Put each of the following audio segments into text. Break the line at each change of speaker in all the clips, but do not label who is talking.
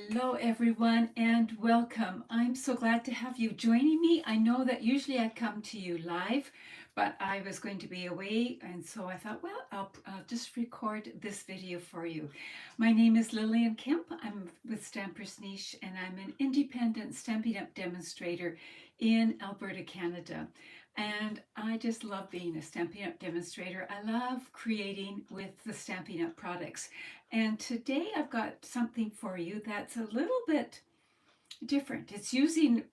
Hello, everyone, and welcome. I'm so glad to have you joining me. I know that usually I come to you live, but I was going to be away, and so I thought, well, I'll just record this video for you. My name is Lillian Kemp. I'm with Stampers Niche, and I'm an independent Stampin' Up! Demonstrator in Alberta, Canada. And I just love being a Stampin' Up! Demonstrator. I love creating with the Stampin' Up! Products. And today I've got something for you that's a little bit different. It's using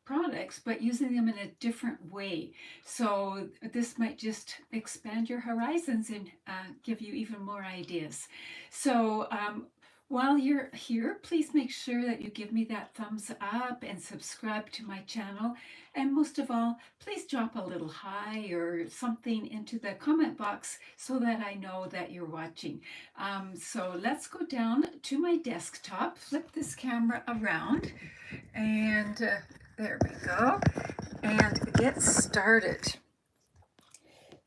products, but using them in a different way. So this might just expand your horizons and give you even more ideas. So while you're here, please make sure that you give me that thumbs up and subscribe to my channel. And most of all, please drop a little hi or something into the comment box so that I know that you're watching. So let's go down to my desktop, flip this camera around, and there we go, and get started.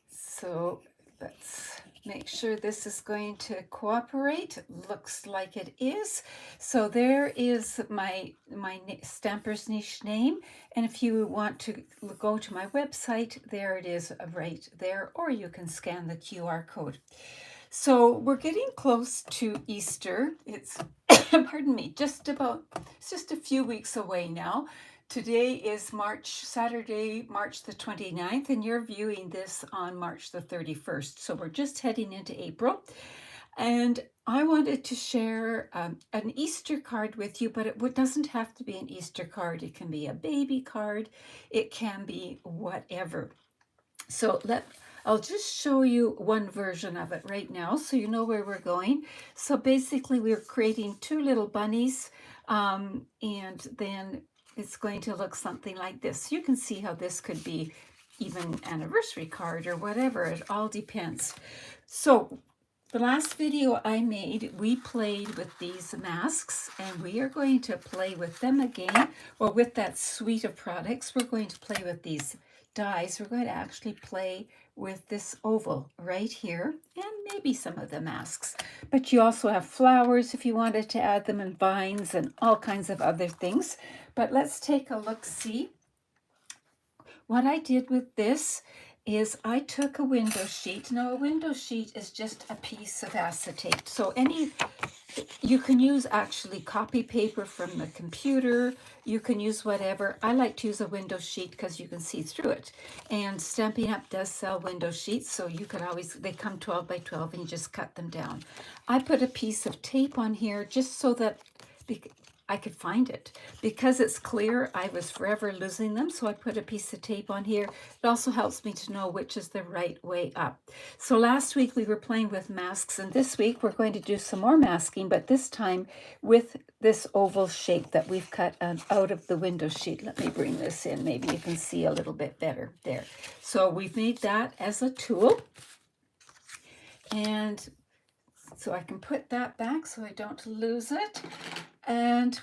So let's make sure this is going to cooperate. Looks like it is. So there is my Stampers Niche name, and if you want to go to my website, there it is right there, or you can scan the QR code. So we're getting close to Easter. It's pardon me, it's just a few weeks away now. Today is Saturday, March the 29th, and you're viewing this on March the 31st. So we're just heading into April. And I wanted to share an Easter card with you, but it doesn't have to be an Easter card. It can be a baby card. It can be whatever. So I'll just show you one version of it right now so you know where we're going. So basically we're creating two little bunnies, and then it's going to look something like this. You can see how this could be even anniversary card or whatever. It all depends. So the last video I made, we played with these masks, and we are going to play with them again, or with that suite of products. We're going to play with these dies. We're going to actually play with this oval right here, and maybe some of the masks. But you also have flowers if you wanted to add them, and vines and all kinds of other things. But let's take a look-see. What I did with this is I took a window sheet. Now a window sheet is just a piece of acetate. So you can use actually copy paper from the computer. You can use whatever. I like to use a window sheet because you can see through it. And Stampin' Up! Does sell window sheets, so you could they come 12 by 12 and you just cut them down. I put a piece of tape on here just so that I could find it. Because it's clear, I was forever losing them, so I put a piece of tape on here. It also helps me to know which is the right way up. So last week we were playing with masks, and this week we're going to do some more masking, but this time with this oval shape that we've cut out of the window sheet. Let me bring this in. Maybe you can see a little bit better there. So we've made that as a tool. And so I can put that back so I don't lose it. And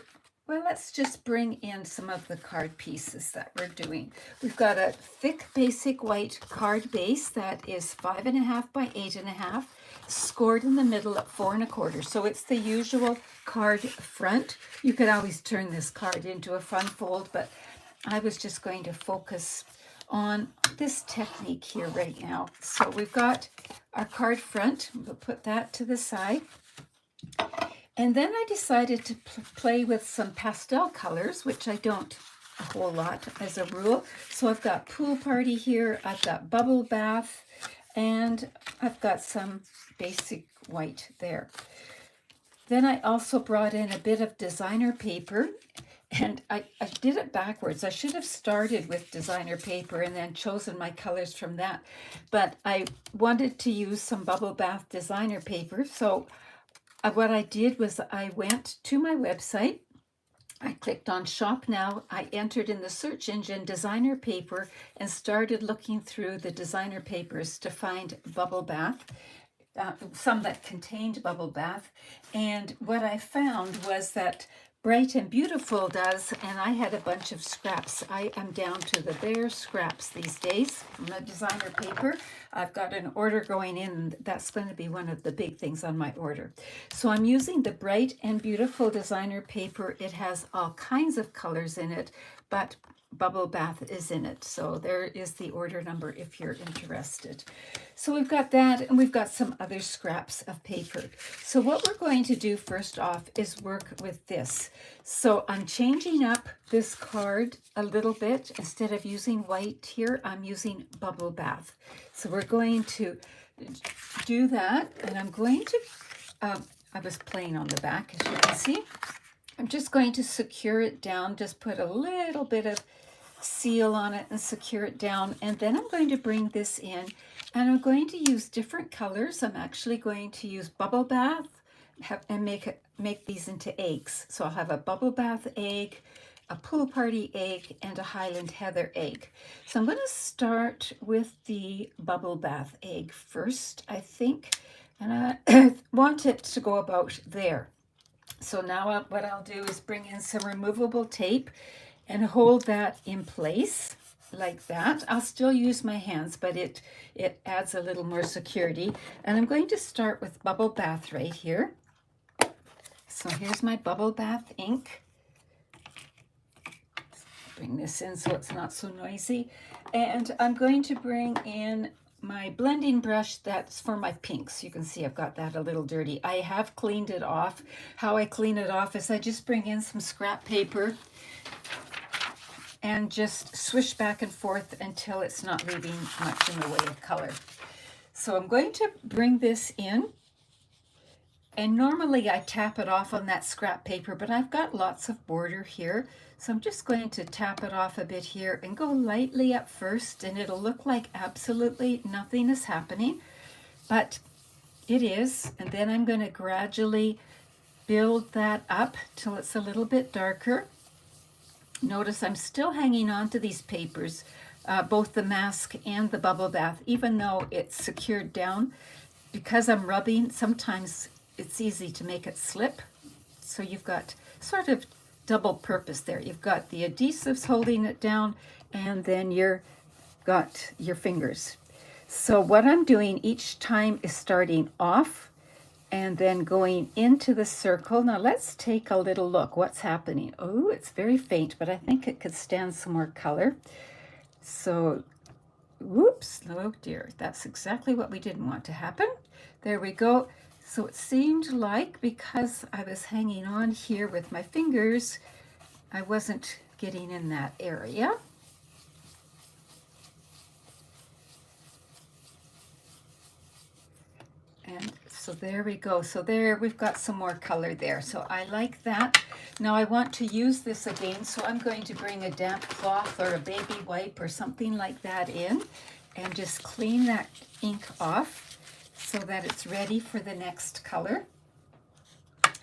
well, let's just bring in some of the card pieces that we're doing. We've got a thick basic white card base that is 5.5 by 8.5, scored in the middle at 4 1/4. So it's the usual card front. You could always turn this card into a front fold, but I was just going to focus on this technique here right now. So we've got our card front. We'll put that to the side. And then I decided to play with some pastel colors, which I don't a whole lot as a rule. So I've got Pool Party here, I've got Bubble Bath, and I've got some basic white there. Then I also brought in a bit of designer paper, and I did it backwards. I should have started with designer paper and then chosen my colors from that. But I wanted to use some Bubble Bath designer paper, so what I did was I went to my website, I clicked on Shop Now, I entered in the search engine designer paper and started looking through the designer papers to find Bubble Bath, some that contained Bubble Bath. And what I found was that Bright and Beautiful does, and I had a bunch of scraps. I am down to the bare scraps these days from a designer paper. I've got an order going in. That's going to be one of the big things on my order. So I'm using the Bright and Beautiful designer paper. It has all kinds of colors in it, but Bubble Bath is in it. So there is the order number if you're interested. So we've got that, and we've got some other scraps of paper. So what we're going to do first off is work with this. So I'm changing up this card a little bit. Instead of using white here, I'm using Bubble Bath. So we're going to do that, and I'm going to, I was playing on the back, as you can see. I'm just going to secure it down, just put a little bit of seal on it and secure it down. And then I'm going to bring this in, and I'm going to use different colors. I'm actually going to use Bubble Bath and make these into eggs. So I'll have a Bubble Bath egg, a Pool Party egg, and a Highland Heather egg. So I'm going to start with the Bubble Bath egg first, I think. And I want it to go about there. So now what I'll do is bring in some removable tape and hold that in place like that. I'll still use my hands, but it adds a little more security. And I'm going to start with Bubble Bath right here. So here's my Bubble Bath ink. Bring this in so it's not so noisy. And I'm going to bring in my blending brush that's for my pinks. You can see I've got that a little dirty. I have cleaned it off. How I clean it off is I just bring in some scrap paper and just swish back and forth until it's not leaving much in the way of color. So I'm going to bring this in, and normally I tap it off on that scrap paper, but I've got lots of border here. So I'm just going to tap it off a bit here and go lightly up first, and it'll look like absolutely nothing is happening, but it is. And then I'm going to gradually build that up till it's a little bit darker. Notice I'm still hanging on to these papers, both the mask and the Bubble Bath, even though it's secured down. Because I'm rubbing, sometimes it's easy to make it slip. So you've got sort of double purpose there. You've got the adhesives holding it down, and then you've got your fingers. So what I'm doing each time is starting off and then going into the circle. Now let's take a little look. What's happening? Oh, it's very faint, but I think it could stand some more color. So, whoops, oh dear, that's exactly what we didn't want to happen. There we go. So it seemed like because I was hanging on here with my fingers, I wasn't getting in that area. And so there we go. So there we've got some more color there. So I like that. Now I want to use this again. So I'm going to bring a damp cloth or a baby wipe or something like that in and just clean that ink off so that it's ready for the next color.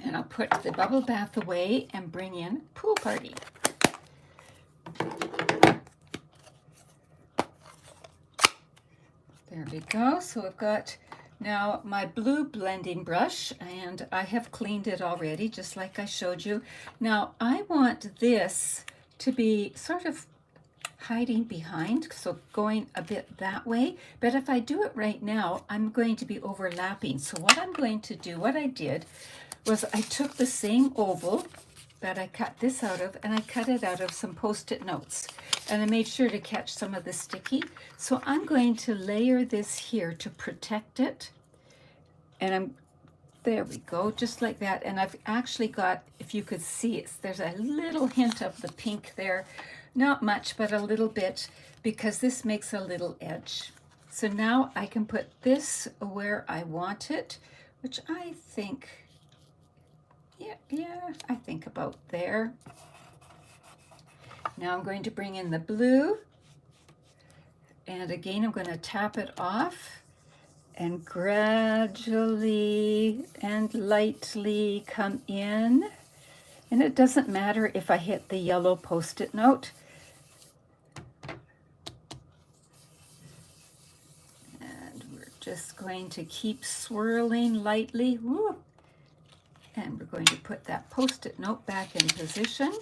And I'll put the Bubble Bath away and bring in Pool Party. There we go. So I've got now my blue blending brush, and I have cleaned it already, just like I showed you. Now I want this to be sort of hiding behind, so going a bit that way. But if I do it right now, I'm going to be overlapping. So what I'm going to do, what I did was I took the same oval that I cut this out of, and I cut it out of some Post-it notes. And I made sure to catch some of the sticky. So I'm going to layer this here to protect it. And there we go, just like that. And I've actually got, if you could see it, there's a little hint of the pink there. Not much, but a little bit, because this makes a little edge. So now I can put this where I want it, which I think, yeah, I think about there. Now I'm going to bring in the blue, and again I'm going to tap it off and gradually and lightly come in. And it doesn't matter if I hit the yellow Post-it note. And we're just going to keep swirling lightly. Woo. And we're going to put that Post-it note back in position.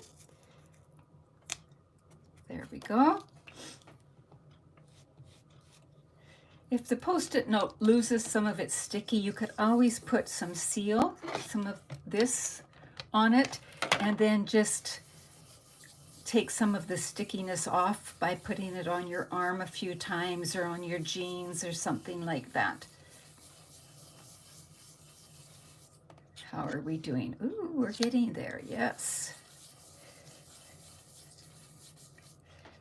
There we go. If the Post-it note loses some of its sticky, you could always put some seal, some of this on it, and then just take some of the stickiness off by putting it on your arm a few times or on your jeans or something like that. How are we doing? Ooh, we're getting there, yes.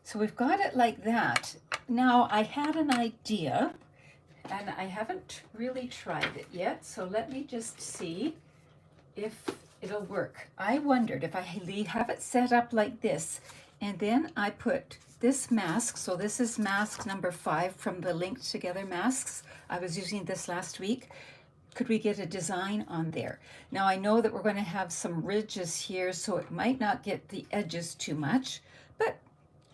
So we've got it like that. Now I had an idea and I haven't really tried it yet. So let me just see if it'll work. I wondered if I have it set up like this and then I put this mask. So this is mask number 5 from the Linked Together masks. I was using this last week. Could we get a design on there? Now I know that we're going to have some ridges here, so it might not get the edges too much, but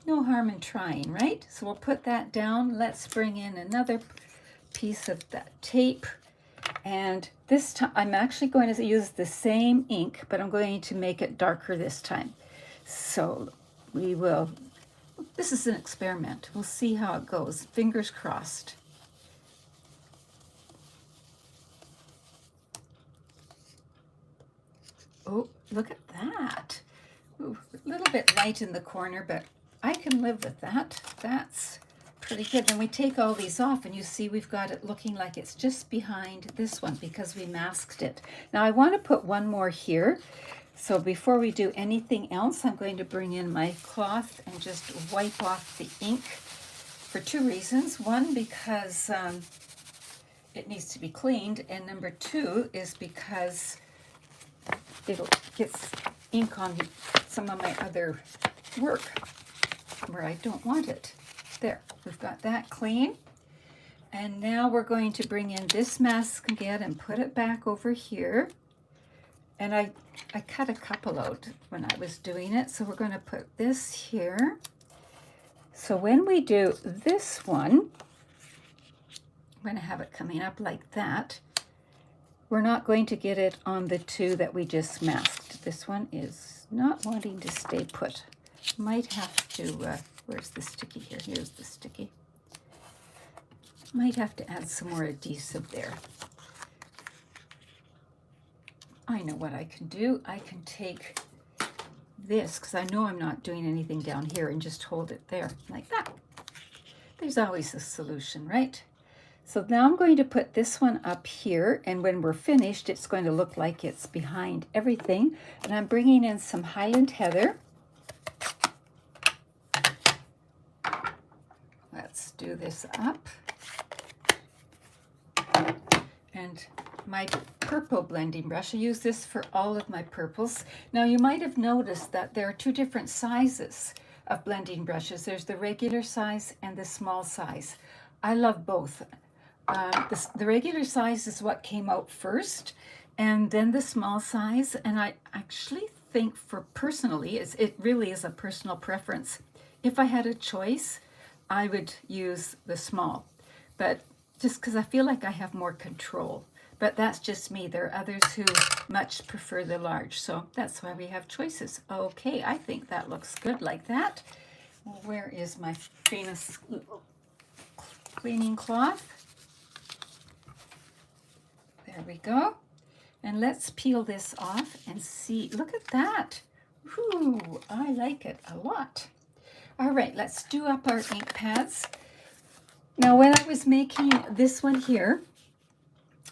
no harm in trying, right? So we'll put that down. Let's bring in another piece of that tape. And this time I'm actually going to use the same ink, but I'm going to make it darker this time. So we will, this is an experiment. We'll see how it goes. Fingers crossed. Oh, look at that. Ooh, a little bit light in the corner, but I can live with that. That's pretty good. Then we take all these off and you see we've got it looking like it's just behind this one because we masked it. Now I want to put one more here. So before we do anything else, I'm going to bring in my cloth and just wipe off the ink for 2 reasons. One, because it needs to be cleaned, and number 2 is because it'll get ink on some of my other work where I don't want it. There, we've got that clean. And now we're going to bring in this mask again and put it back over here. And I cut a couple out when I was doing it, so we're going to put this here. So when we do this one, I'm going to have it coming up like that. We're not going to get it on the 2 that we just masked. This one is not wanting to stay put. Might have to, where's the sticky here? Here's the sticky. Might have to add some more adhesive there. I know what I can do. I can take this, because I know I'm not doing anything down here, and just hold it there, like that. There's always a solution, right? So now I'm going to put this one up here, and when we're finished, it's going to look like it's behind everything. And I'm bringing in some Highland Heather. Let's do this up. And my purple blending brush, I use this for all of my purples. Now you might have noticed that there are 2 different sizes of blending brushes. There's the regular size and the small size. I love both. The regular size is what came out first, and then the small size. And I actually think, for personally, it really is a personal preference. If I had a choice, I would use the small, but just because I feel like I have more control. But that's just me. There are others who much prefer the large, so that's why we have choices. Okay, I think that looks good like that. Where is my famous cleaning cloth? There we go. And let's peel this off and see. Look at that. Ooh, I like it a lot. All right, let's do up our ink pads. Now, when I was making this one here,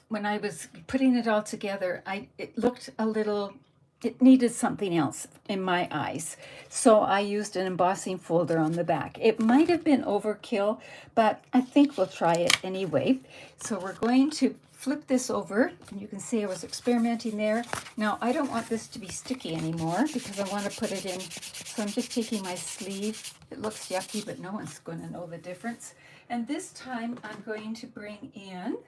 when I was putting it all together, it looked a little, it needed something else in my eyes. So I used an embossing folder on the back. It might have been overkill, but I think we'll try it anyway. So we're going to flip this over, and you can see I was experimenting there. Now, I don't want this to be sticky anymore because I want to put it in. So I'm just taking my sleeve. It looks yucky, but no one's going to know the difference. And this time I'm going to bring in,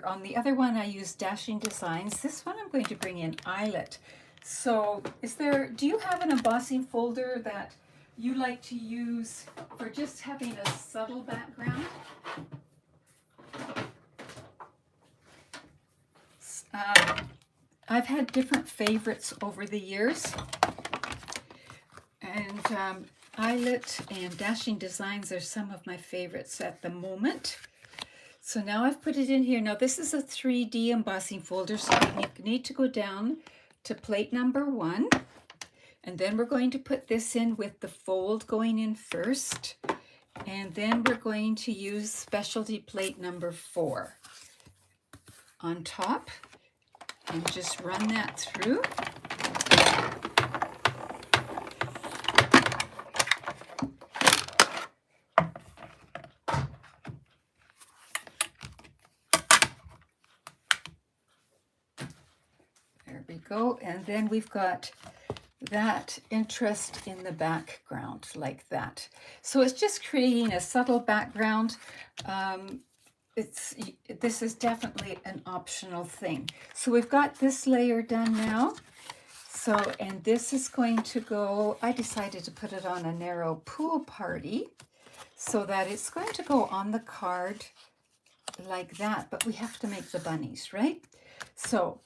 on the other one I used Dashing Designs. This one I'm going to bring in Eyelet. So do you have an embossing folder that you like to use for just having a subtle background? I've had different favorites over the years. And Eyelet and Dashing Designs are some of my favorites at the moment. So now I've put it in here. Now this is a 3D embossing folder, so you need to go down to plate number 1. And then we're going to put this in with the fold going in first. And then we're going to use specialty plate number 4 on top. And just run that through. There we go. And then we've got that interest in the background like that. So it's just creating a subtle background. This is definitely an optional thing. So we've got this layer done now. So, and this is going to go, I decided to put it on a narrow pool party so that it's going to go on the card like that, but we have to make the bunnies, right? So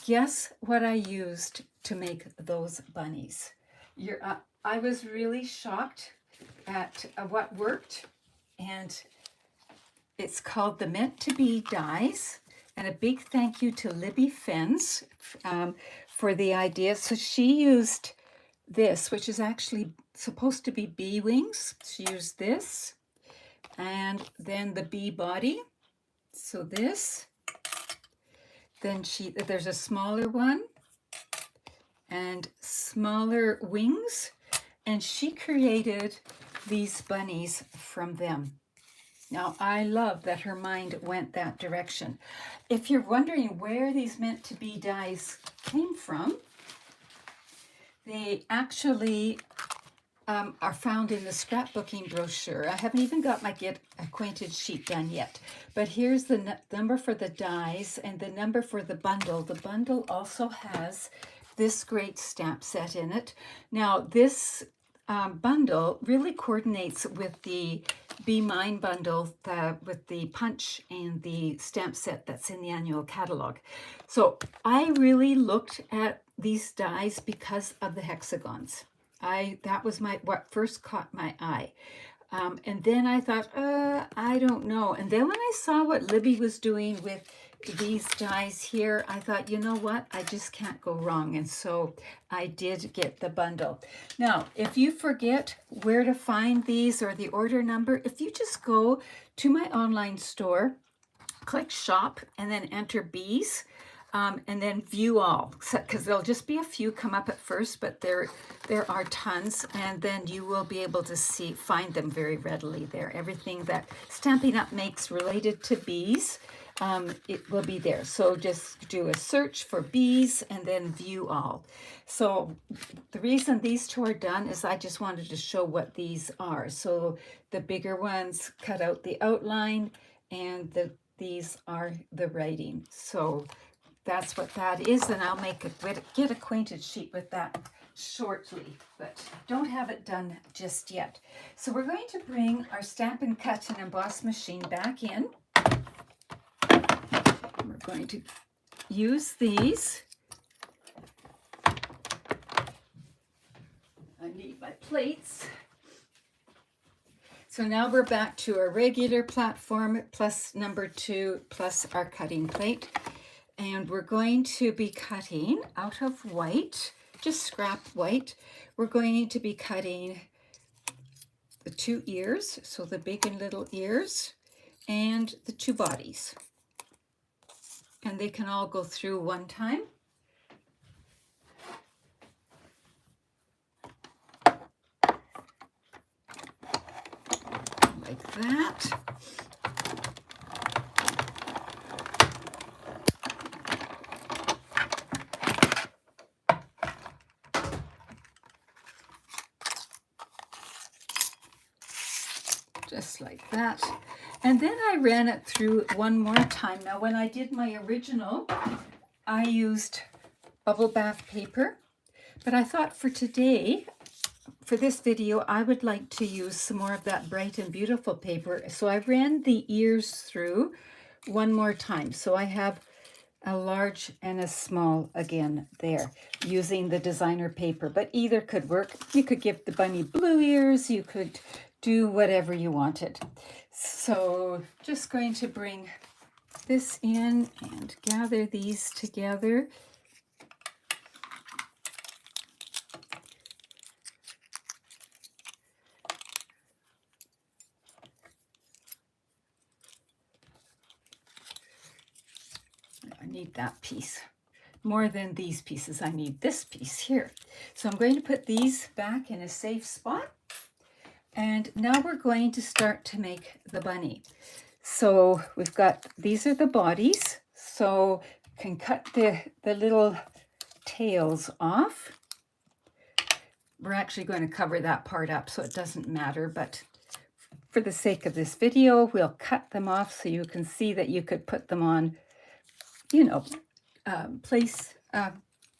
guess what I used to make those bunnies? I was really shocked at what worked, and it's called the Meant to Be dies. And a big thank you to Libby Fens for the idea. So she used this, which is actually supposed to be bee wings. She used this, and then the bee body. So this. Then there's a smaller one and smaller wings, and she created these bunnies from them. Now, I love that her mind went that direction. If you're wondering where these Meant to Be dies came from, they actually are found in the scrapbooking brochure. I haven't even got my Get Acquainted sheet done yet, but here's the number for the dies and the number for the bundle. The bundle also has this great stamp set in it. Now, this bundle really coordinates with the Be Mine bundle with the punch and the stamp set that's in the annual catalog. So I really looked at these dies because of the hexagons. That was what first caught my eye. And then I thought, I don't know. And then when I saw what Libby was doing with these dies here, I thought, you know what? I just can't go wrong. And so I did get the bundle. Now, if you forget where to find these or the order number, if you just go to my online store, click shop, and then enter bees, and then view all, because there'll just be a few come up at first, but there are tons, and then you will be able to find them very readily there. Everything that Stampin' Up! Makes related to bees, it will be there. So just do a search for bees and then view all. So the reason these two are done is I just wanted to show what these are. So the bigger ones cut out the outline, and these are the writing. So that's what that is, and I'll make a Get Acquainted sheet with that shortly, but don't have it done just yet. So we're going to bring our Stampin' Cut and Emboss machine back in. We're going to use these. I need my plates. So now we're back to our regular platform plus number 2 plus our cutting plate. And we're going to be cutting out of white, just scrap white. We're going to be cutting the 2 ears, so the big and little ears, and the 2 bodies. And they can all go through one time. Like that. Just like that. And then I ran it through one more time. Now, when I did my original, I used bubble bath paper, but I thought for today, for this video, I would like to use some more of that bright and beautiful paper. So I ran the ears through one more time. So I have a large and a small again there using the designer paper, but either could work. You could give the bunny blue ears, you could do whatever you wanted. So just going to bring this in and gather these together. I need that piece. More than these pieces, I need this piece here. So I'm going to put these back in a safe spot. And now we're going to start to make the bunny. So we've got, these are the bodies. So you can cut the little tails off. We're actually going to cover that part up so it doesn't matter, but for the sake of this video, we'll cut them off so you can see that you could put them on, you know, place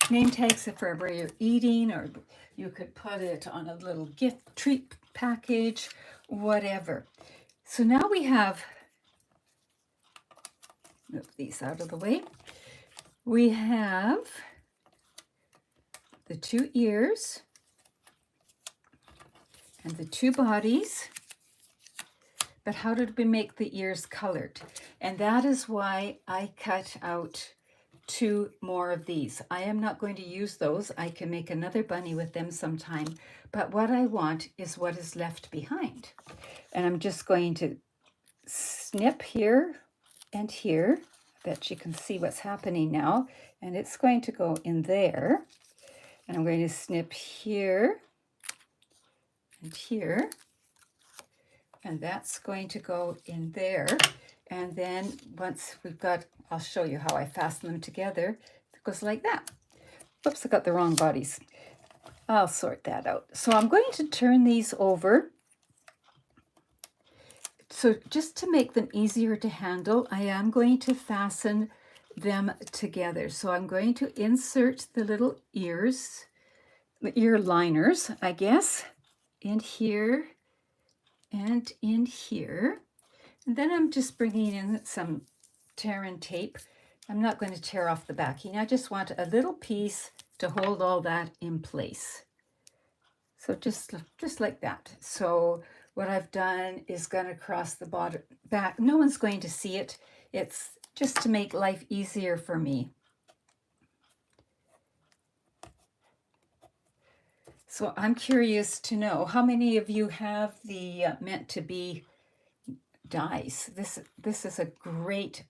name tags for where you're eating, or you could put it on a little gift treat package, whatever. So now we have, move these out of the way. We have the 2 ears and the 2 bodies. But how did we make the ears colored? And that is why I cut out 2 more of these. I am not going to use those. I can make another bunny with them sometime. But what I want is what is left behind. And I'm just going to snip here and here. I bet you can see what's happening now. And it's going to go in there. And I'm going to snip here and here. And that's going to go in there. And then once we've got, I'll show you how I fasten them together. It goes like that. Whoops, I got the wrong bodies. I'll sort that out. So I'm going to turn these over. So just to make them easier to handle, I am going to fasten them together. So I'm going to insert the little ears, the ear liners, I guess, in here and in here. And then I'm just bringing in some tear and tape. I'm not going to tear off the backing. I just want a little piece to hold all that in place. So just like that. So what I've done is gone across the bottom back. No one's going to see it. It's just to make life easier for me. So I'm curious to know how many of you have the meant to be dies. This is a great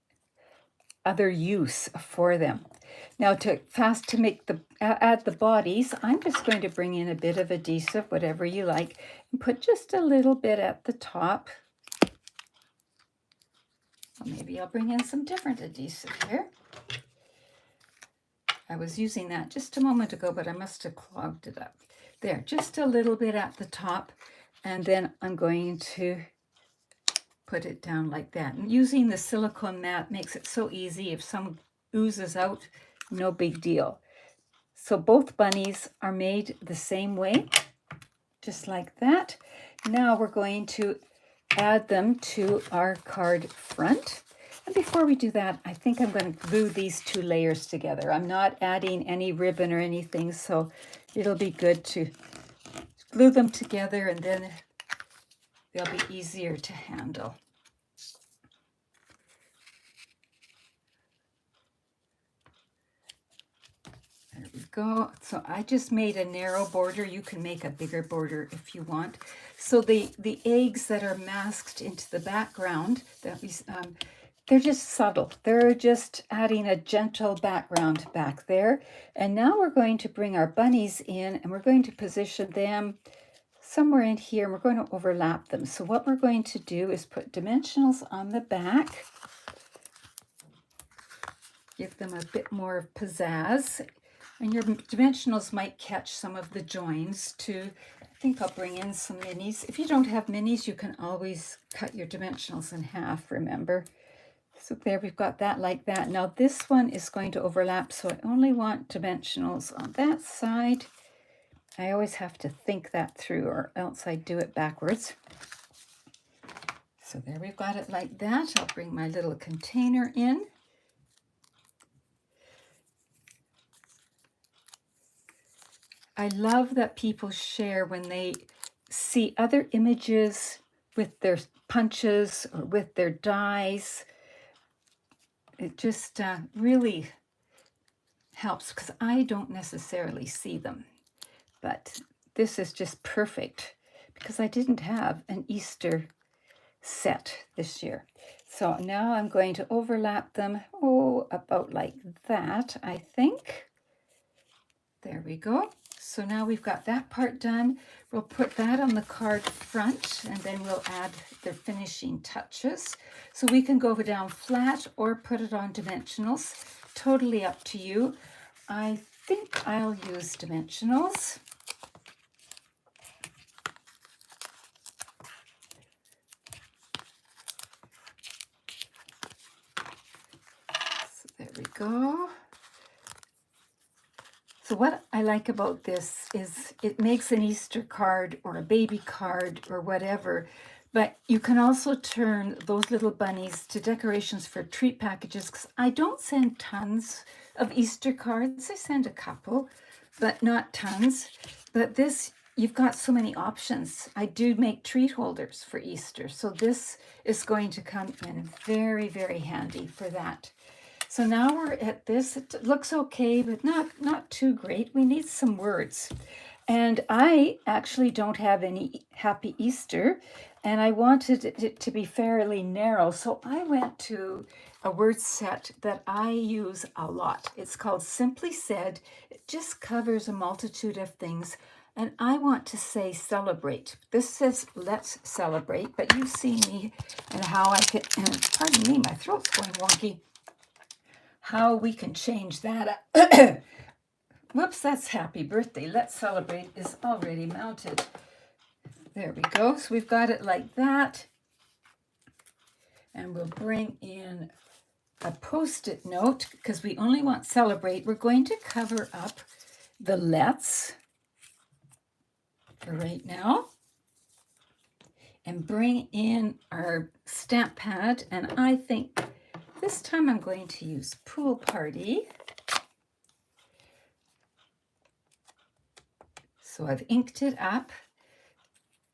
other use for them. Now to add the bodies, I'm just going to bring in a bit of adhesive, whatever you like, and put just a little bit at the top. Well, maybe I'll bring in some different adhesive here. I was using that just a moment ago, but I must have clogged it up. There, just a little bit at the top, and then I'm going to put it down like that. And using the silicone mat makes it so easy. If some oozes out, no big deal. So both bunnies are made the same way, just like that. Now we're going to add them to our card front. And before we do that, I think I'm going to glue these 2 layers together. I'm not adding any ribbon or anything, so it'll be good to glue them together, and then they'll be easier to handle. There we go. So I just made a narrow border. You can make a bigger border if you want. So the eggs that are masked into the background, they're just subtle. They're just adding a gentle background back there. And now we're going to bring our bunnies in, and we're going to position them somewhere in here, and we're going to overlap them. So what we're going to do is put dimensionals on the back, give them a bit more pizzazz, and your dimensionals might catch some of the joins too. I think I'll bring in some minis. If you don't have minis, you can always cut your dimensionals in half, remember? So there, we've got that like that. Now this one is going to overlap, so I only want dimensionals on that side. I always have to think that through, or else I do it backwards. So there, we've got it like that. I'll bring my little container in. I love that people share when they see other images with their punches or with their dies. It just really helps because I don't necessarily see them. But this is just perfect because I didn't have an Easter set this year. So now I'm going to overlap them, about like that, I think. There we go. So now we've got that part done. We'll put that on the card front and then we'll add the finishing touches. So we can go down flat or put it on dimensionals. Totally up to you. I think I'll use dimensionals. So there we go. So what I like about this is it makes an Easter card or a baby card or whatever, but you can also turn those little bunnies to decorations for treat packages, because I don't send tons of Easter cards. I send a couple, but not tons. But this, you've got so many options. I do make treat holders for Easter, so this is going to come in very, very handy for that. So now we're at this. It looks okay, but not too great. We need some words. And I actually don't have any Happy Easter, and I wanted it to be fairly narrow. So I went to a word set that I use a lot. It's called Simply Said. It just covers a multitude of things. And I want to say celebrate. This says let's celebrate, but you see me and how I can, and pardon me, my throat's going wonky, how we can change that up. Whoops, that's happy birthday. Let's celebrate is already mounted. There we go. So we've got it like that. And we'll bring in a post-it note because we only want celebrate. We're going to cover up the let's for right now and bring in our stamp pad. And I think this time I'm going to use Pool Party. So I've inked it up,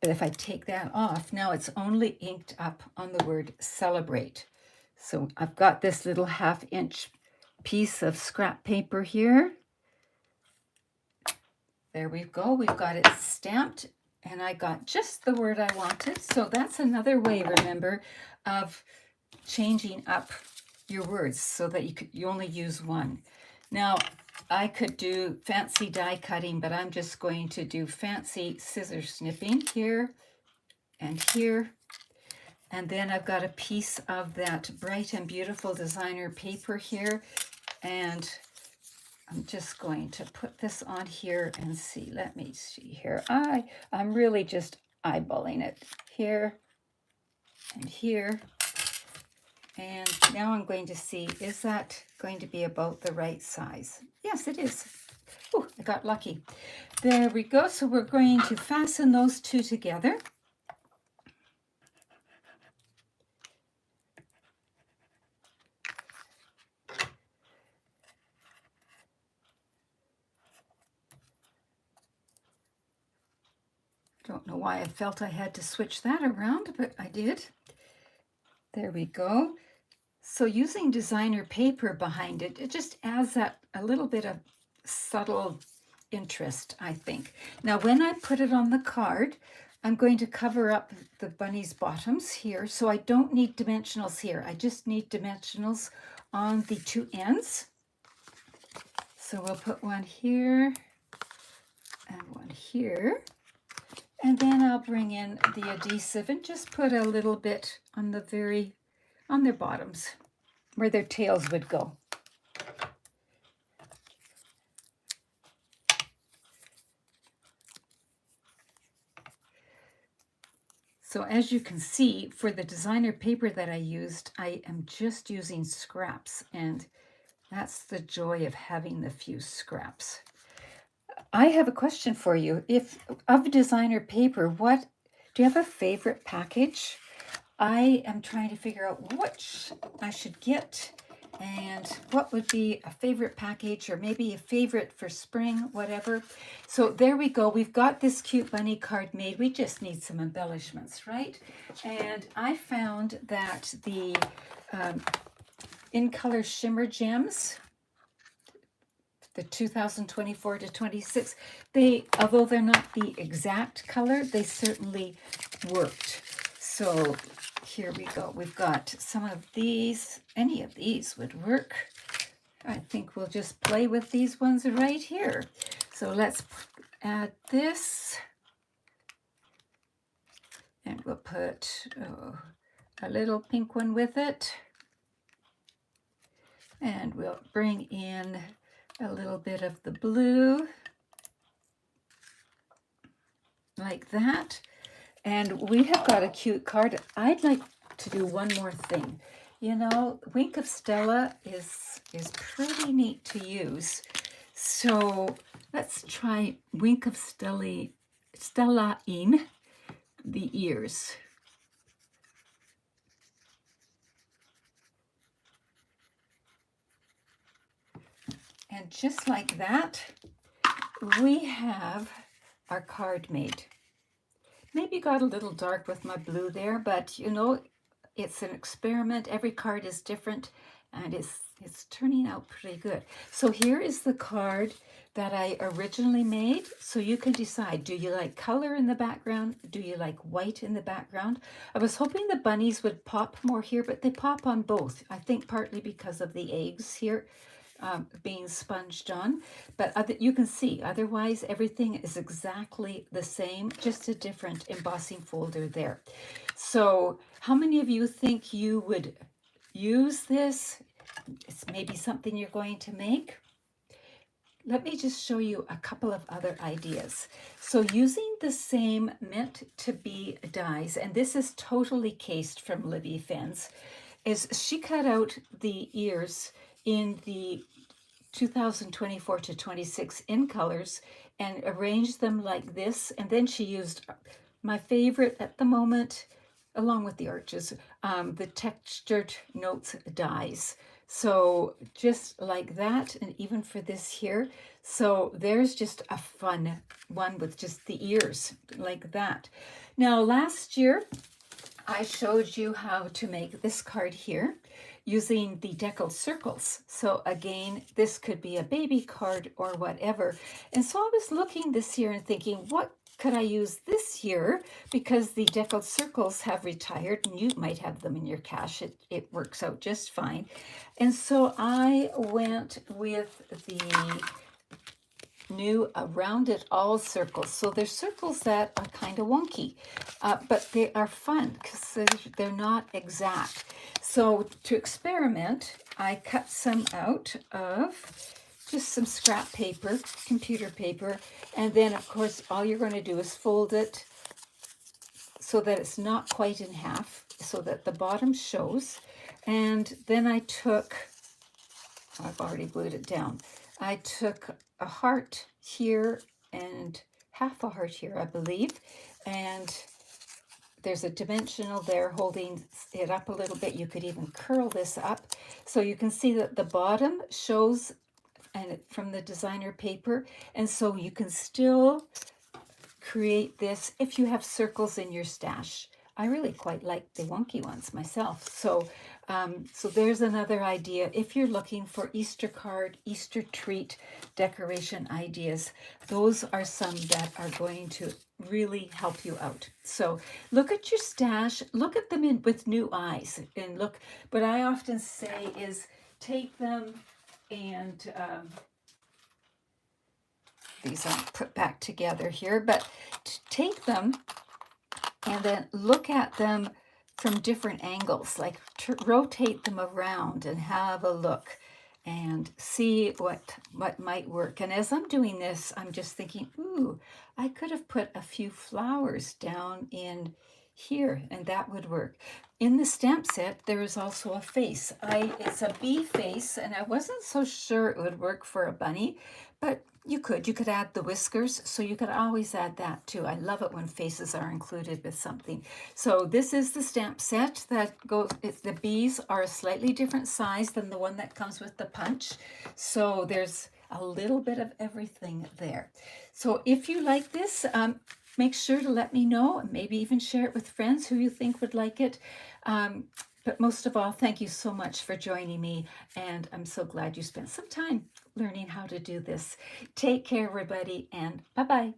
but if I take that off, now it's only inked up on the word celebrate. So I've got this little 1/2 inch piece of scrap paper here. There we go. We've got it stamped and I got just the word I wanted. So that's another way, remember, of changing up your words so that you only use one. Now, I could do fancy die cutting, but I'm just going to do fancy scissor snipping here and here. And then I've got a piece of that bright and beautiful designer paper here. And I'm just going to put this on here and see. Let me see here. I'm really just eyeballing it here and here. And now I'm going to see, is that going to be about the right size? Yes, it is. Oh, I got lucky. There we go. So we're going to fasten those two together. Don't know why I felt I had to switch that around, but I did. There we go. So using designer paper behind it, it just adds that a little bit of subtle interest, I think. Now, when I put it on the card, I'm going to cover up the bunny's bottoms here. So I don't need dimensionals here. I just need dimensionals on the two ends. So we'll put one here and one here. And then I'll bring in the adhesive and just put a little bit on on their bottoms where their tails would go. So as you can see, for the designer paper that I used, I am just using scraps, and that's the joy of having the few scraps. I have a question for you. If of designer paper, do you have a favorite package? I am trying to figure out which I should get. And what would be a favorite package, or maybe a favorite for spring, whatever. So there we go. We've got this cute bunny card made. We just need some embellishments, right? And I found that the In Color Shimmer Gems, the 2024 to 26, although they're not the exact color, they certainly worked. So here we go. We've got some of these. Any of these would work. I think we'll just play with these ones right here. So let's add this. And we'll put a little pink one with it. And we'll bring in a little bit of the blue, like that. And we have got a cute card. I'd like to do one more thing. You know, Wink of Stella is pretty neat to use. So let's try Wink of Stella in the ears. And just like that, we have our card made. Maybe got a little dark with my blue there, but you know, it's an experiment. Every card is different, and it's turning out pretty good. So here is the card that I originally made. So you can decide, do you like color in the background? Do you like white in the background? I was hoping the bunnies would pop more here, but they pop on both. I think partly because of the eggs here being sponged on, but you can see otherwise everything is exactly the same, just a different embossing folder there. So how many of you think you would use this? It's maybe something you're going to make. Let me just show you a couple of other ideas. So using the same meant to be dies, and this is totally cased from Libby Fens, is she cut out the ears in the 2024 to 26 in colors and arranged them like this. And then she used my favorite at the moment, along with the arches, the Textured Notes dies. So just like that, and even for this here. So there's just a fun one with just the ears like that. Now, last year, I showed you how to make this card here using the deckled circles. So again, this could be a baby card or whatever. And so I was looking this year and thinking, what could I use this year? Because the deckled circles have retired, and you might have them in your cache. It works out just fine. And so I went with the new rounded all circles. So they're circles that are kind of wonky, but they are fun because they're not exact. So to experiment, I cut some out of just some scrap paper, computer paper, and then of course all you're going to do is fold it so that it's not quite in half, so that the bottom shows. And then I took, I've already glued it down, I took a heart here and half a heart here, I believe, and there's a dimensional there holding it up a little bit. You could even curl this up. So you can see that the bottom shows and from the designer paper, and so you can still create this if you have circles in your stash. I really quite like the wonky ones myself. So so there's another idea. If you're looking for Easter card, Easter treat decoration ideas, those are some that are going to really help you out. So look at your stash, look at them with new eyes, and look, what I often say is take them and these aren't put back together here, but take them and then look at them from different angles, like rotate them around and have a look and see what might work. And as I'm doing this, I'm just thinking, ooh, I could have put a few flowers down in here, and that would work. In the stamp set, there is also a face. It's a bee face, and I wasn't so sure it would work for a bunny, but you could add the whiskers, so you could always add that too. I love it when faces are included with something. So this is the stamp set that goes, the bees are a slightly different size than the one that comes with the punch. So there's a little bit of everything there. So if you like this, make sure to let me know, and maybe even share it with friends who you think would like it. But most of all, thank you so much for joining me, and I'm so glad you spent some time learning how to do this. Take care, everybody, and bye-bye.